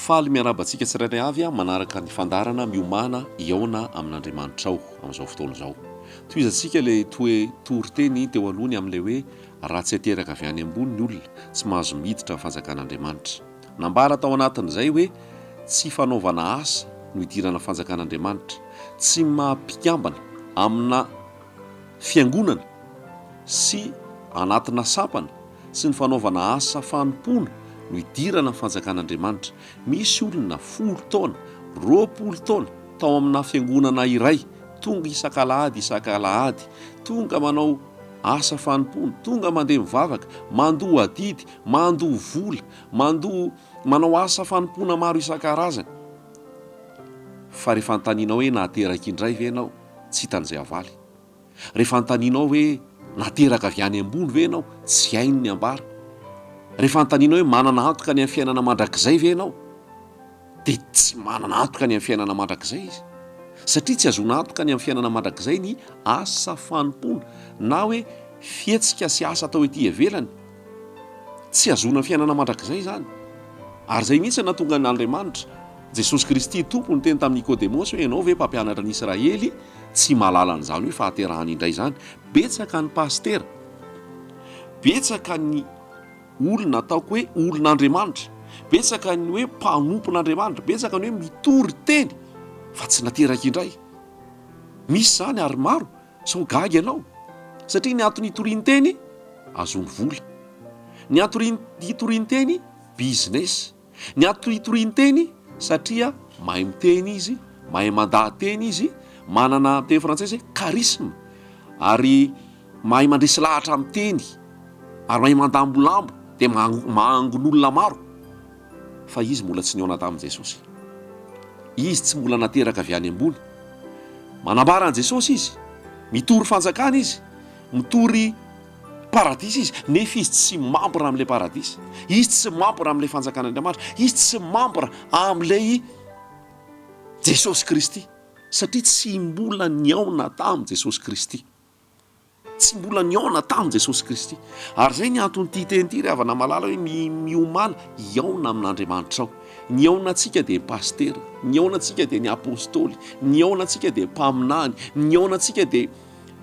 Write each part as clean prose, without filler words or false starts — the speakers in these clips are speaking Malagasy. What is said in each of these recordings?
faly miarabantsika tsirairay avy a manaraka ny fandarana miomana iaona amin'Andriamanitra ao amin'izao fotoana izao. Toy izantsika ilay toe toriteny teo alohany amin'ilay hoe raha tsy ateraka avy any ambony ny olona tsy mahazo miditra ny fanjakan'Andriamanitra. Nambara tao anatin'izay hoe tsy fanaovana asa no idirana fanjakan'Andriamanitra, tsy mampikambana amina fiangonana sy anatina sampana sy ny fanaovana asa fanompoana no idirana ny fanjakan'Andriamanitra. Misy olona 10 taona 20 taona tao amina fiangonana iray, tonga isan-kalahady tonga manao asa fanompoana, tonga mandeha mivavaka, mandoa adidy, mandoa vola, manao asa fanompoana maro isan-karazany. Fa rehefa antaninao hoe nateraka indray ve ianao, tsy hitan'izay avaly. Rehefa antaninao hoe nateraka avy any ambony ve ianao, tsy hainy ny ambara. Rehefa antaninao hoe manana antoka ny amin'ny fiainana mandrakizay ve ianao, dia tsy manana antoka ny amin'ny fiainana mandrakizay izy. Satria tsy azona antoka ny amin'ny fiainana mandrakizay ny asa fanompoana na hoe fihetsika sy asa atao etỳ ivelany. Tsy azona fiainana mandrakizay izany. Ary izay mihitsy nahatonga n'Andriamanitra Jesosy Kristy tompo ny teny tamin'ny Nikodemosy hoe ianao ve mpampianatra ny Israely tsy mahalala an'izany hoe fahaterahany indray izany. Betsaka ny pastera, betsaka ny olona ataoko hoe olon'Andriamanitra, betsaka ny hoe mpanompon'Andriamanitra, betsaka ny hoe mitory teny fa tsy nateraka indray. Misy zany ary maro, sao gaga ianao. Satria ny antony hitoriany teny azony vola, ny antony hitoriany teny business, ny antony hitoriany teny satria mahay miteny izy, mahay mandahateny izy, manana teny frantsay hoe charisme, ary mahay mandresy lahatra amin'ny teny, ary mahay mandambolambo dia mahangon'olona maro. Fa izy mbola tsy niona tamin'i Jesosy. Izy tsy mbola nateraka avy any ambony. Manambara an' Jesosy izy, mitory fanjakana izy, mitory paradisa izy, nefa izy tsy mambora amin'ilay paradisa, izy tsy mambora amin'ilay fanjakan'Andriamanitra, izy tsy mambora amin'ilay Jesosy Kristy, satria tsy mbola niaona tamin'i Jesosy Kristy. Tsy mbola niaona tamin'i Jesosy Kristy. Ary izay ny antony ity teny ity ravana malala hoe miomana iaona amin'Andriamanitra ao. Ny aona antsika dia pastera, ny aona antsika dia ny apôstôly, ny aona antsika dia mpaminany, ny aona antsika dia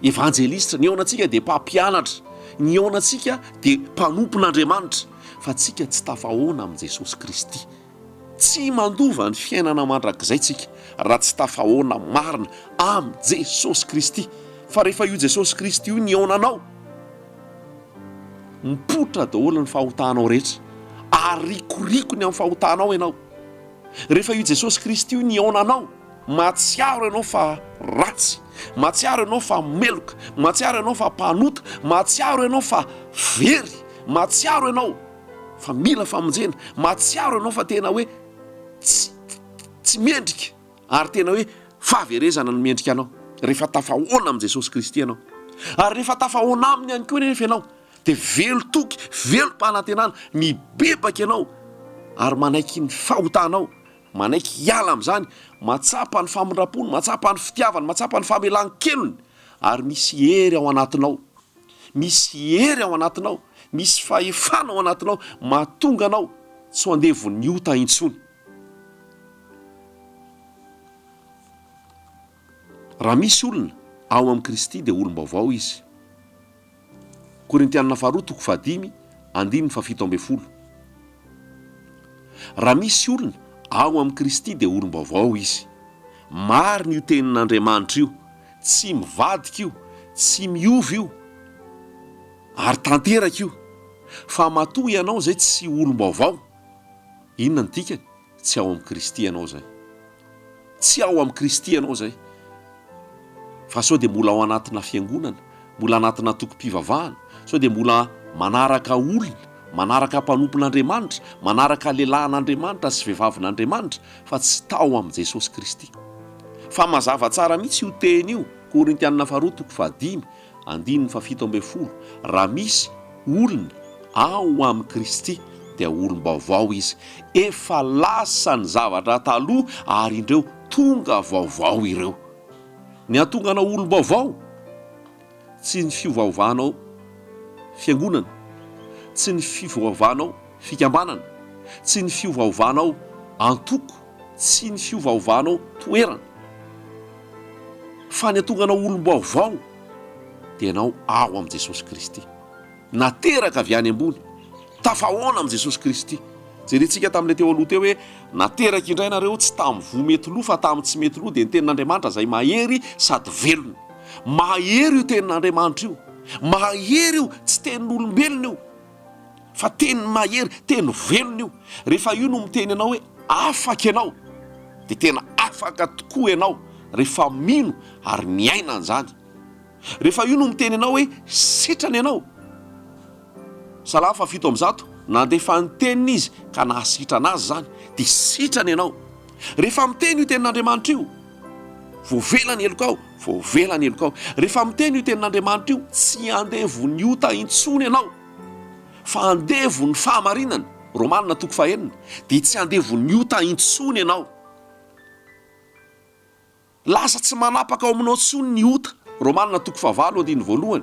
evanjelista, ny aona antsika dia mpampianatra, ny aona antsika dia mpanompon'Andriamanitra. Fa antsika tsy tafahoana amin'i Jesosy Kristy. Tsy mandova ny fiainana mandrakizay tsika raha tsy tafahoana marina amin'i Jesosy Kristy. Fa rehefa io Jesosy Kristy io ny aonanao, mipotra daholo ny fahotanao rehetra, arikoriko ny amin'ny fahotanao ianao. Rehefa io Jesosy Kristy io ny aonanao, mahatsiaro ianao fa ratsy, mahatsiaro ianao fa meloka, mahatsiaro ianao fa mpanota, mahatsiaro ianao fa very, mahatsiaro ianao fa mila famonjena, mahatsiaro ianao fa tena hoe tsy mendrika, ary tena hoe fahaverezana no mendrika anao rehefa tafahoana amin'i Jesosy Kristy ianao. Ary rehefa tafahoana aminy ihany koa nefa ianao, dia velo toky, velo mpanantenana, mibebaka ianao, ary manaiky ny fahotanao, manaiky hiala amin'izany, matsapa ny famondrapony, matsapa ny fitiavany, matsapa ny famelan-kelony, ary misy hery ao anatinao, misy hery ao anatinao, misy fahefana ao anatinao, mahatonga anao tsy ho andevon'ny ota intsony. Raha misy olona ao amin'i Kristy dia olom-baovao izy. Korintianina faharoa toko 5 andininy 17. Raha misy olona ao amin'i Kristy dia olom-baovao izy. Marina io tenin'Andriamanitra io, tsy mivadika io, tsy miova io, ary tanteraka io. Fa matoa ianao zay tsy olom-baovao, inona ny dikany? Tsy ao amin'i Kristy ianao zay. Tsy ao amin'i Kristy ianao zay. Fa sao dia mbola ao anatina fiangonana, mbola anatina tokom-pivavahana, sao dia mbola manaraka olona, manaraka mpanompon'Andriamanitra, manaraka lehilahin'Andriamanitra sy vehivavin'Andriamanitra, fa tsy tao amin'i Jesosy Kristy. Fa mazava tsara mihitsy io teny io, Korintianina faharoa toko 5 andininy 17. Raha misy olona ao amin'i Kristy dia olom-baovao izy. Efa lasa ny zavatra taloha ary indreo tonga vaovao ireo. Ny atonga anao olom-baovao tsy ny fiovaovanao fiangonana, tsy ny fiovaovanao fikambanana, tsy ny fiovaovanao antoko tsy ny fiovaovanao toerana fa ny atonganao olom-baovao dia ianao ao amin'i Jesosy Kristy, nateraka avy any ambony, tafahoana amin'i Jesosy Kristy. Jerentsika tamin'ilay teo aloha teo hoe nateraka indray nareo tsy tamin'ny vo mety loha fa tamin'ny tsy mety loha, dia ny tenin'Andriamanitra izay mahery sady velona. Mahery io tenin'Andriamanitra io, mahery io, tsy tenin'olombelona io fa teniny mahery, teny velona io. Rehefa io no miteny ianao hoe afaka ianao, dia tena afaka tokoa ianao rehefa mino ary miaina an'izany. Rehefa io no miteny ianao hoe sitrana ianao, Salamo 7:7, nandefa ny teniny izy ka nahasitrana azy zany, dia sitrana ianao. Rehefa miteny io tenin'Andriamanitra io, voavela ny elokao, voavela ny elokao. Rehefa miteny io tenin'Andriamanitra io, tsy andevo ny ota intsony ianao fa andevo ny fahamarinana, Romanina 9:9, dia tsy andevo ny ota intsony ianao. Lasa tsy manapaka ao aminao intsony ny ota, Romanina 9:2.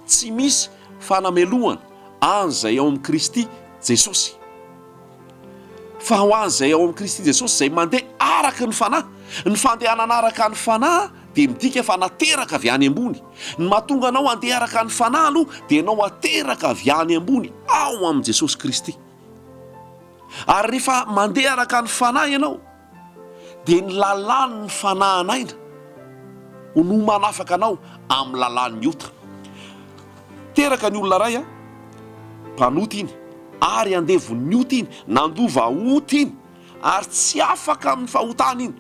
Tsy misy fanamelohana an'izay ao amin'ny Kristy Jesosy, fa ho an'izay ao amin'ny Kristy Jesosy izay mandeha araka ny fanahy. Ny fandehanana araka ny fanahy dia midika fa nateraka avy any ambony. Ny mahatonga anao andeha araka ny fanahy aloha dia ianao ateraka avy any ambony ao amin'i Jesosy Kristy. Ary rehefa mandeha araka ny fanahy ianao dia ny lalàny ny fanahinaina no manafaka anao amin'ny lalàn'ny ota. Teraka ny olona ray mpanoty iny ary andevon'ny ota iny, nandova ota iny ary tsy afaka amin'ny fahotana iny.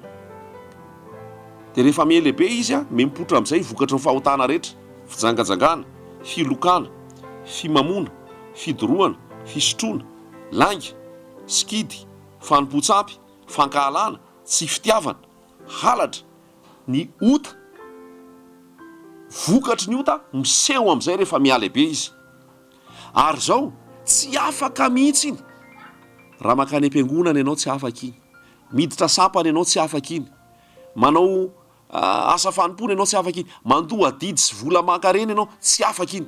Dia rehefa mihelehibe izy mipotra amin'izay vokatra ny fahotana rehetra: fijangajangana, filokana, fimamona, fidoroana, fisotroana, langa, sikidy, fanompoatsampy, fankahalana, tsy fitiavana, halatra. Ny ota, vokatry ny ota miseho amin'izay rehefa mihalehibe izy. Ary zao tsy afaka mihitsy iny. Raha makany am-piangonana ianao tsy afaka iny, miditra sampana ianao tsy afaka iny, manao asa fanompona ianao tsy afaka iny, mandoa didy sy vola mankarena ianao tsy afaka iny.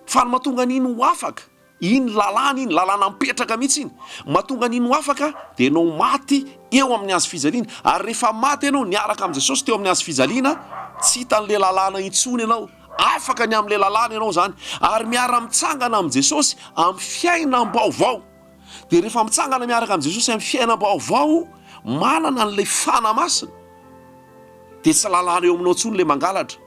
Fa ny mahatonga an'iny ho afaka, iny lalàna iny, lalàna mipetraka mihitsy iny, mahatonga an'iny ho afaka dia ianao maty eo amin'ny hazo fijaliana. Ary rehefa maty ianao niaraka amin'i Jesosy teo amin'ny hazo fijaliana, tsy hitan'ilay lalàna intsony ianao, afaka ny amin'ilay lalàna ianao zany, ary miara-mitsangana amin'i Jesosy amin'ny fiainam-baovao. Dia rehefa mitsangana miaraka amin'i Jesosy amin'ny fiainam-baovao, manana n'ilay fanamasina, dia tsy lalàna eo aminao intsony ilay mangalatra,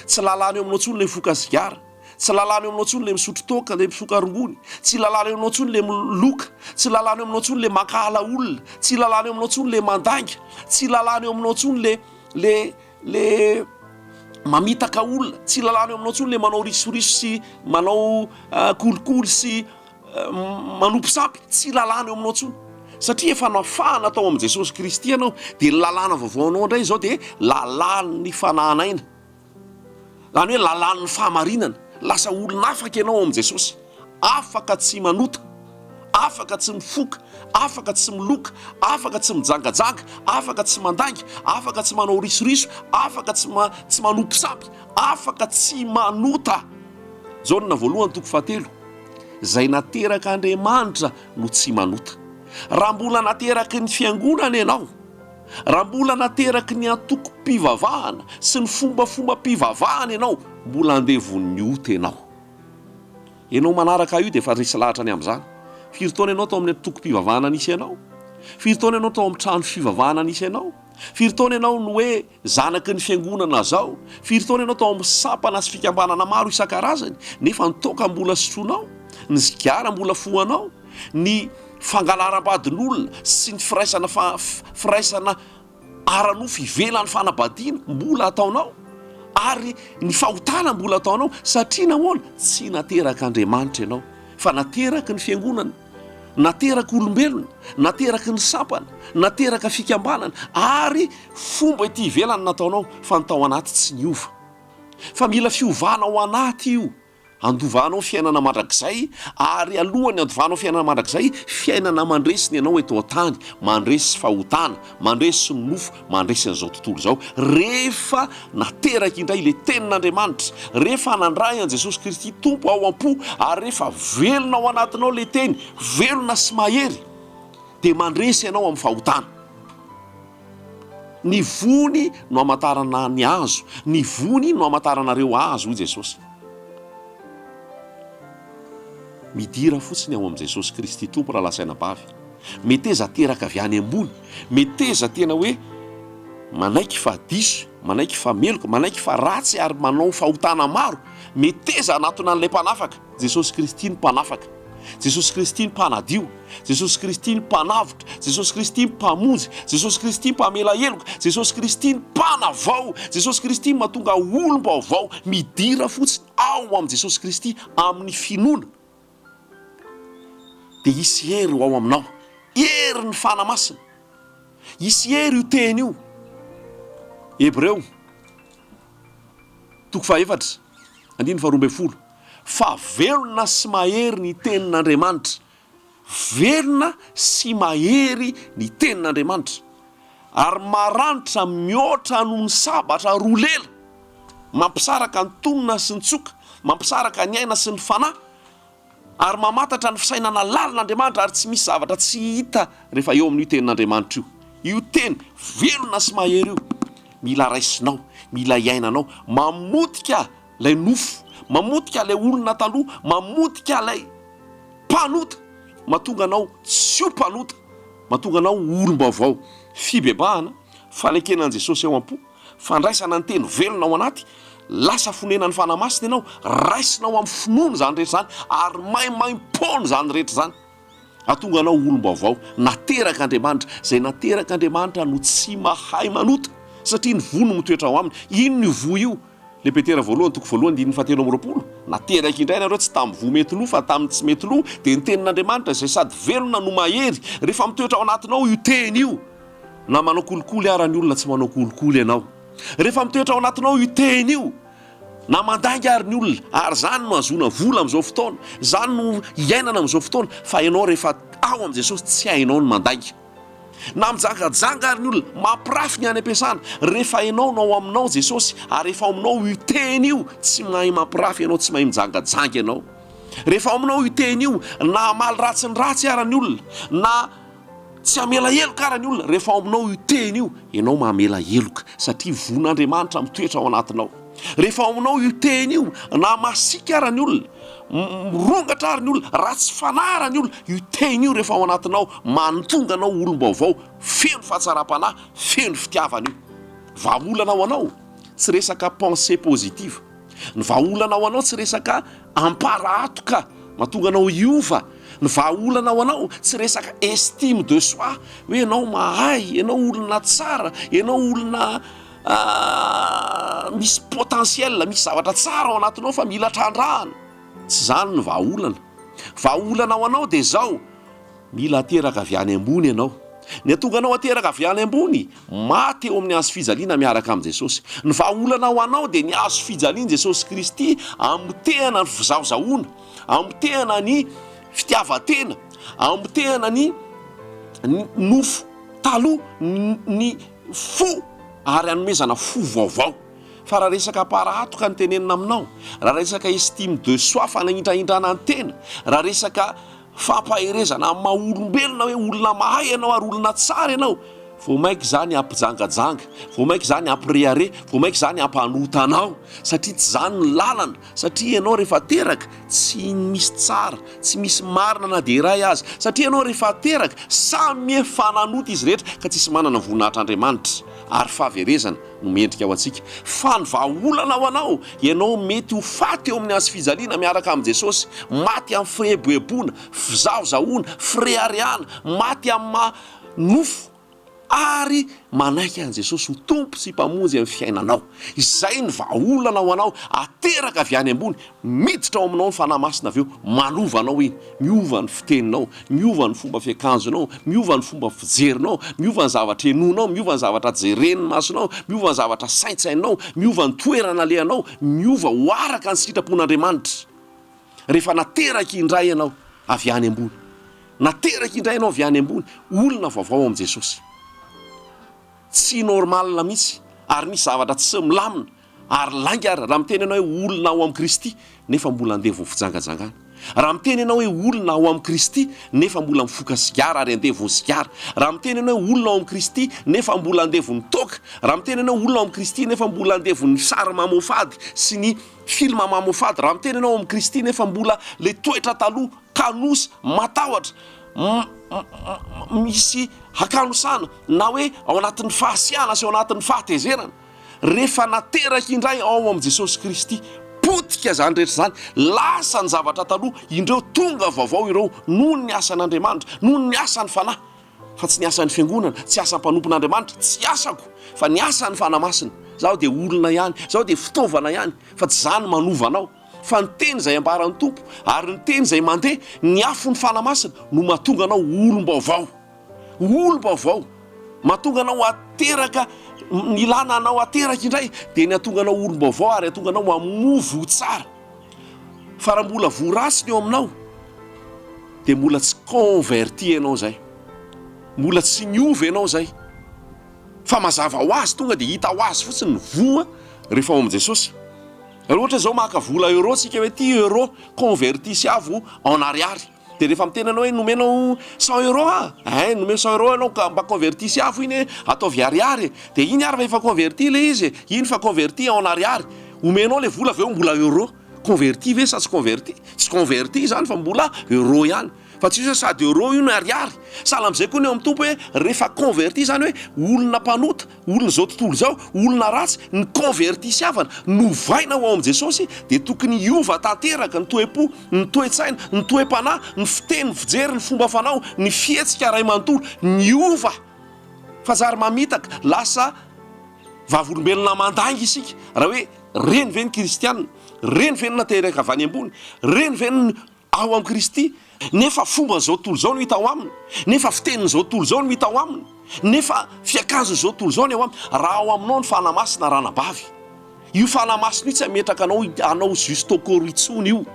tsy lalàna eo aminao intsony ilay mifoka sigara, tsy lalàna eo aminao intsony ilay misotro toaka, ilay mifoka rongony, tsy lalàna eo aminao intsony ilay miloka, tsy lalàna eo aminao intsony ilay mankahala olona, tsy lalàna eo aminao intsony ilay mandanga, tsy lalàna eo aminao intsony le mamitaka olona, tsy lalàna eo aminao intsony ilay manao risoriso sy manao kolikoly sy manompo sampy, tsy lalàna eo aminao intsony. Satria efa nafahana tao amin'i Jesosy Kristy ianao, dia ny lalàna vaovaonao indray izao dia lalàn'ny fanahinaina, zany hoe lalàn'ny fahamarinana. Lasa olona afaka ianao amin'i Jesosy, afaka tsy manota, afaka tsy mifoka, afaka tsy miloka, afaka tsy mijangajanga, afaka tsy mandanga, afaka tsy manao risoriso, afaka tsy manompo sampy, afaka tsy manota. Jaonina 1:7, izay nateraka Andriamanitra no tsy manota. Raha mbola nateraky ny fiangonana ianao, raha mbola nateraky ny antoko-pivavahana sy ny fombafomba-pivavahana ianao, mbola andevon'ny ota ianao. Ianao manaraka io dia efa resy lahatra any amin'izany. Firy taona ianao tao amin'ny antoko-pivavahana nisy ianao? Firy taona ianao tao amin'ny trano fivavahana nisy ianao? Firy taona ianao no hoe zanaky ny fiangonana zao? Firy taona ianao tao amin'ny sampana sy fikambanana maro isan-karazany, nefa ny toaka mbola sotronao, ny zigara mbola fohanao, ny fangalaram-badin'olona sy ny firaisana ara-nofo ivelan'ny fanabadiana mbola ataonao, ary ny fahotana mbola ataonao. Satria nahoana? Tsy nateraka Andriamanitra ianao, fa nateraky ny fiangonana, nateraky olombelona, nateraky ny sampana, nateraka fikambanana, ary fomba ity ivelany nataonao, fa ny tao anaty tsy niova. Fa mila fiovana ao anaty io, andovanao fiainana mandrakizay ary alohany andovanao fiainana mandrakizay fiainana mandresiny ianao eto an-tany mandresy fahotana mandresy nofo mandresy an'izao tontolo zao rehefa nateraka indray le tenin'Andriamanitra rehefa nandray an Jesosy Kristy tompo ao am-po ary rehefa velona ao anatinao le teny velona sy mahery de mandresy ianao amin'ny fahotana. Ny vony no amatarana ny azo, ny vony no amataranareo azo hoy Jesosy. Midira fotsiny ao am' Jesosy Kristy tompo raha lasaina-bavy. Meteza teraka avy any ambony, meteza tena hoe manaiky fa diso, manaiky fa meloka, manaiky fa ratsy ary manao fahotana maro, meteza anatona an'ilay mpanafaka. Jesosy Kristy ny mpanafaka, Jesosy Kristy ny mpanadio, Jesosy Kristy ny mpanavotra, Jesosy Kristy ny mpamonjy, Jesosy Kristy ny mpamela heloka, Jesosy Kristy ny mpanavao, Jesosy Kristy ny mahatonga olom-baovao. Midira fotsiny ao am' Jesosy Kristy amin'ny finoana. De hisy hery ao aminao, hery ny fanamasina, hisy hery io teny io. Hebreo 4:12 fa velona sy mahery ny tenin'Andriamanitra, velona sy mahery ny tenin'Andriamanitra ary maranitra mihoatra noho ny sabatra roa lela, mampisaraka ny tonona sy ny tsoka, mampisaraka ny aina sy ny fanahy ary mamatatra ny fisainana lalin'Andriamanitra ary tsy misy zavatra tsy hita rehefa eo amin'io tenin'Andriamanitra io. Io teny velona sy mahery io mila raisinao, mila iainanao, mamotika lay nofo, mamotika lay olona taloha, mamotika lay mpanota, mahatonga anao tsy ho mpanota, mahatonga anao olom-baovao. Fibebahana, falekenan'i Jesosy eo am-po, fandraisana ny teny velona ao anaty, lasa fonenan'ny fanamasina ianao, raisinao amin'ny finoana zany rehetra zany ary maimaimpona zany rehetra zany. Atonga anao olom-baovao, nateraka Andriamanitra, zay nateraka Andriamanitra no tsy mahay manota satria ny vono mitoetra ao aminy. Ino io vo io? Le Petera 1:7 nateraka indray nareo tsy tamin'ny vo mety loha fa tamin'ny tsy mety loha, de ny tenin'Andriamanitra zay sady velona no mahery rehefa mitoetra ao anatinao io teny io. Na manao kolikoly ara ny olona tsy manao kolikoly ianao, rehefa mitoetra ao anatinao io teny io, na mandainga ary ny olona, ary zany no azona vola am'izao fotoana, zany no iainana am'izao fotoana. Fa ianao rehefa ao am' Jesosy tsy hainao ny mandainga, na mijangajanga ary ny olona, mampirafy ny any am-piasana, rehefa ianao no ao aminao Jesosy ary rehefa ao aminao io teny io, tsy mahay mampirafy ianao, tsy mahay mijangajanga ianao. Rehefa ao aminao io teny io, na amaly ratsy ny ratsy ara ny olona, na tsy hamela heloka ara ny olona, rehefa ao aminao io teny io, ianao mamela heloka satria von'Andriamanitra mitoetra ao anatinao. Rehefa ao aminao io teny io, na masika ara ny olona, mirongatra ara ny olona, ratsy fanahy ara ny olona, io teny io rehefa ao anatinao, manontonga anao olom-baovao, feno fahatsara-panahy, feno fitiavana io. Vahaolana ao anao tsy resaka pensée positive, ny vahaolana ao anao tsy resaka amparatoka mahatonga anao iova, ny vahaolana ao anao tsy resaka estime de soi, hoe ianao mahay, ianao olona tsara, ianao olona misy potentiel, misy zavatra tsara ao anatinao fa mila trandrahana. Tsy zany ny vahaolana. Vahaolana ao anao de zao, mila ateraka avy any ambony ianao. Ny atonga anao ateraka avy any ambony, maty eo amin'ny hazo fijaliana miaraka amin'i Jesosy. Ny vahaolana ao anao de ny hazo fijalian' Jesosy Kristy amotehana ny fizaozahoana, amotehana ny fitiavatena, amotehana ny nofo taloha, ny fo ary anomezana fo vaovao. Fa raha resaka aparatoka ny tenenina aminao, raha resaka estime de soi, fanahindrandrana ny tena, raha resaka fampaherezana amin'ny maha-olombelona hoe olona mahay ianao ary olona tsara ianao, vao maiky zany ampijangajanga, vao maiky zany ampirehare, vao maiky zany ampanota anao, satria tsy zany ny lalana, satria ianao rehefa teraka tsy misy tsara, tsy misy marina na de iray azy, satria ianao rehefa teraka samy efananota izy rehetra ka tsisy manana voninahitr'Andriamanitra ary fahaverezana no mendrika ao antsika. Fa ny vahaolana ao anao, ianao mety ho faty eo amin'ny hazo fijaliana miaraka amin'i Jesosy, maty amin'ny fireheboheboana, fizaozahoana, firehareana, maty amin'ny nofo ary manaiky an' Jesosy ho tompo sy mpamonjy amin'ny fiainanao. Izay ny vahaolana ao anao, ateraka avy any ambony, miditra ao aminao ny fanahy masina avy eo, manova anao iny, miova ny fiteninao, miova ny fomba fiakanjonao, miova ny fomba fijerinao, miova ny zavatra henonao, miova ny zavatra jeren'ny masonao, miova ny zavatra saintsainao, miova ny toerana lehanao, miova ho araka ny sitrapon'Andriamanitra. rehefa nateraka indray ianao avy any ambony, nateraka indray ianao avy any ambony, olona vaovao am' Jesosy. Tsy normalna mihitsy, ary misy zavatra tsy milamina ary lainga ary raha miteny ianao hoe olona ao am' Kristy nefa mbola andeha vo fijangajangana. Raha miteny ianao hoe olona ao am' Kristy nefa mbola mifoka sigara ary andeha vo sigara. Raha miteny ianao hoe olona ao am' Kristy nefa mbola andeha vo nitoka. Raha miteny ianao olona ao am' Kristy nefa mbola andeha vo ny sary mamofady sy ny filma mamofady. Raha miteny ianao am' Kristy nefa mbola le toetra taloha kanosy matahotra misy hakanosana na hoe ao anatin'ny fahasiana sy ao anatin'ny fahatezerana. Rehefa nateraka indray ao am' Jesosy Kristy, potika zany rehetra zany, lasa ny zavatra taloha, indreo tonga vaovao ireo noho ny asan'Andriamanitra, noho ny asan'ny fanahy. Fa tsy ny asan'ny fiangonana, tsy asan'ny mpanompon'Andriamanitra, tsy asako, fa ny asan'ny fanamasina. Zaho dia olona ihany, zaho dia fitaovana ihany, fa tsy zany manovanao. Fa ny teny izay ambaran'ny tompo ary ny teny izay mandeha ny afon'ny fanamasina no mahatonga anao olom-baovao. Olom-baovao mahatonga anao ateraka, ny lana anao ateraka indray dia ny atonga anao olom-baovao ary atonga anao mamovo tsara. Fa raha mbola voarasiny eo aminao dia mbola tsy converti ianao zay, mbola tsy niova ianao zay. Fa mazava ho azy tonga dia hita ho azy fotsiny ny voa rehefa ao am' Jesosy. Raha ohatra zao maka vola euro tsika hoe ty euro converti avo en ariary, dia rehefa miteny anao hoe nomenao 100 euro nomeno 100 euro ianao ka mba converti avo iny ataovy ariary, dia iny ary fa efa converti le izy, iny fa converti en ariary. Omenao le vola aveo mbola euro, converti ve sa tsy converti? Tsy converti zany fa mbola euro ihany. Fa tsy hoe sady euro io ny ariary. Sahala am'izay koa ny eo amin'ny tompo hoe rehefa converti zany hoe olona mpanota, olona zao tontolo zao, olona ratsy, ny converti sy avana novaina ao am' Jesosy dia tokony hiova tanteraka ny toe-po, ny toe-tsaina, ny toe-panahy, ny fiteny, ny fijery, ny fomba fanao, ny fihetsika ray manontolo, niova. Fa zary mamitaka lasa vavolombelona mandangy isika raha hoe reny ve ny kristianina, reny ve ny nateraka avy any ambony, reny ve ny ao am' Kristy, nefa fomba zao tontolo zao no hita ao aminy, nefa fitenin' zao tontolo zao no hita ao aminy, nefa fiakanjo zao tontolo zao no eo aminy. Raha ao aminao ny fanamasina ranabavy, io fanamasina io tsy ametraka anao justokoro itsony io.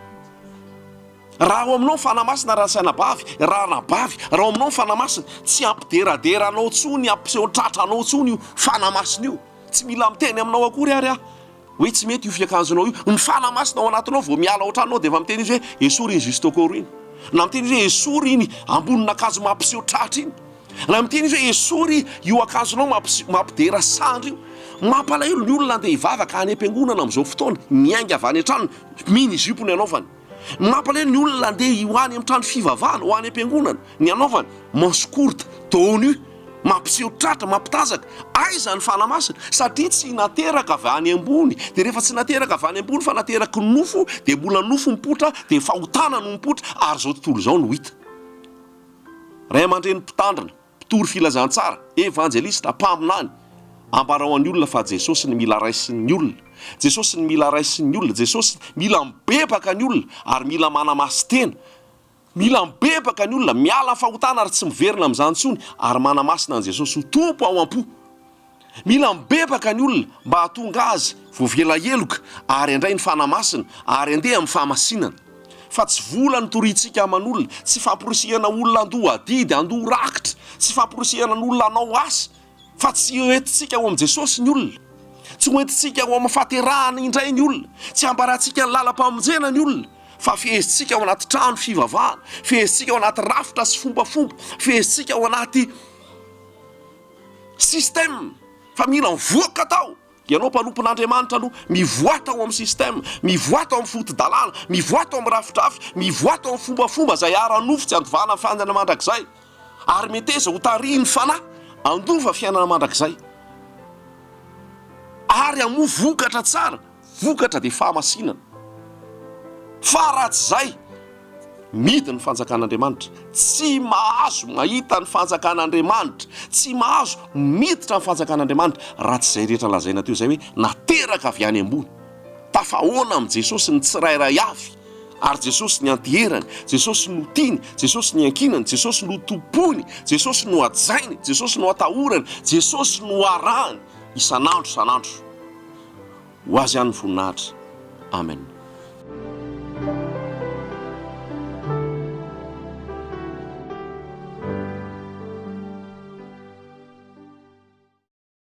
Raha ao aminao ny fanamasina rasainabavy, ranabavy, raha ao aminao ny fanamasina tsy ampideradera anao tsony, ampiseho tratra anao tsony io fanamasina io. Tsy mila miteny aminao akory ary hoe tsy mety io fiakanjonao io. Ny fanamasina ao anatinao vao miala ao tranonao dia efa miteny izy hoe esory iny justokoro iny, na miteny izy hoe esory iny ambonina akanjo mampiseho tratra iny, na miteny izy hoe esory io akanjonao mampidera sandry io. Mampalahelo ny olona andeha hivavaka any am-piangonana amin'izao fotoana, miainga avy any an-trano, mini zipo ny anaovany. Mampalahelo ny olona andeha ho any am-trano fivavahana, ho any am-piangonana, ny anaovany manche courte, tonu, mampiseho tratra, mampitazaka. Aiza ny fanamasina? Satria tsy nateraka avy any ambony. Dia rehefa tsy nateraka avy any ambony fa nateraka nofo, dia mbola nofo mipotra, dia fahotana no mipotra, ary zao tontolo zao no hita. Ray aman-dreny mpitandrina, mpitory filazantsara, evanjelista, mpaminany, ambarao an'ny olona fa Jesosy ny mila raisin'ny olona, Jesosy ny mila raisin'ny olona, Jesosy mila mibebaka ny olona ary mila manamaso tena, mila mibebaka ny olona, miala fahotana ary tsy miverina amin'izany intsony ary manamasina an' Jesosy ho tompo ao am-po. Mila mibebaka ny olona mba hahatonga azy voavelaheloka ary andray ny fanamasina ary andeha amin'ny fahamasinana. Fa tsy vola ny torintsika aman'olona, tsy famporisihana olona andoha adidy, andoha rakitra, tsy famporisihana ny olona anao asa, fa tsy hoentintsika ao am' Jesosy ny olona, tsy hoentintsika ao amin'ny fahaterahana indray ny olona, tsy ambarantsika ny lalam-pamonjena ny olona, fa fehezitsika ao anaty trano fivavahana, fehezitsika ao anaty rafitra sy fombafomba, fehezitsika ao anaty système. Fa mila mivoaka tao. Ianao mpanompon'Andriamanitra aloha, mivoata ao amin'ny système, mivoata ao amin'ny fotodalàna, mivoata ao amin'ny rafitrafitra, mivoata ao amin'ny fombafomba izay ara-nofo tsy andovana fiainana mandrakizay, ary meteza ho tarihin'ny fanahy andova fiainana mandrakizay, ary amo vokatra tsara, vokatra dia fahamasinana. Fa ratsy zay midi ny fanjakan'Andriamanitra, tsy mahazo mahita ny fanjakan'Andriamanitra, tsy mahazo miditra ny fanjakan'Andriamanitra raha tsy izay rehetra lazaina teo izay hoe nateraka avy any ambony. Tafahoana amin'i Jesosy ny tsirairay avy, ary Jesosy ny antiherany, Jesosy no tiany, Jesosy ny ankinany, Jesosy no tompony, Jesosy no ajainy, Jesosy no atahorany, Jesosy no arahany isanandro. Ho azy ihany ny voninahitra. Amen.